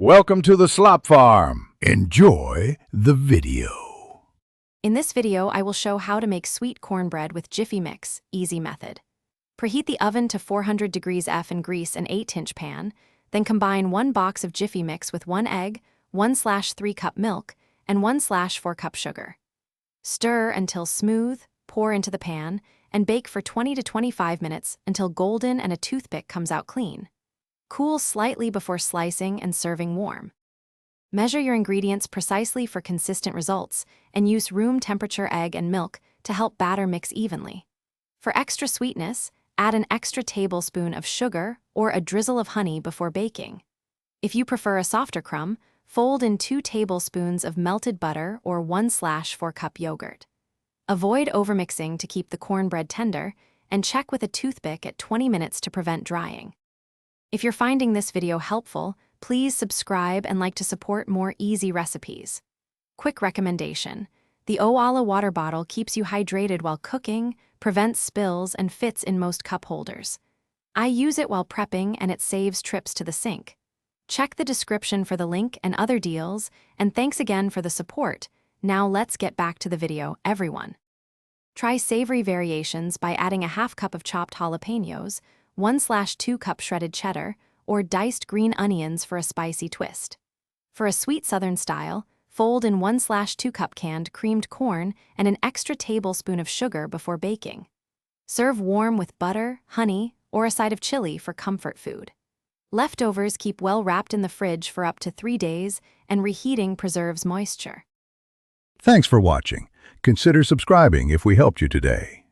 Welcome to the Slop Farm. Enjoy the video. In this video, I will show how to make sweet cornbread with Jiffy mix, easy method. Preheat the oven to 400 degrees F and grease an 8-inch pan, then combine 1 box of Jiffy mix with 1 egg, 1/3 cup milk, and 1/4 cup sugar. Stir until smooth, pour into the pan, and bake for 20 to 25 minutes until golden and a toothpick comes out clean. Cool slightly before slicing and serving warm. Measure your ingredients precisely for consistent results and use room temperature egg and milk to help batter mix evenly. For extra sweetness, add an extra tablespoon of sugar or a drizzle of honey before baking. If you prefer a softer crumb, fold in 2 tablespoons of melted butter or 1/4 cup yogurt. Avoid overmixing to keep the cornbread tender, and check with a toothpick at 20 minutes to prevent drying. If you're finding this video helpful, please subscribe and like to support more easy recipes. Quick recommendation: the Owala water bottle keeps you hydrated while cooking, prevents spills, and fits in most cup holders. I use it while prepping and it saves trips to the sink. Check the description for the link and other deals, and thanks again for the support. Now let's get back to the video, everyone. Try savory variations by adding a 1/2 cup of chopped jalapenos, 1/2 cup shredded cheddar, or diced green onions for a spicy twist. For a sweet southern style, fold in 1/2 cup canned creamed corn and an extra tablespoon of sugar before baking. Serve warm with butter, honey, or a side of chili for comfort food. Leftovers keep well wrapped in the fridge for up to 3 days, and reheating preserves moisture. Thanks for watching. Consider subscribing if we helped you today.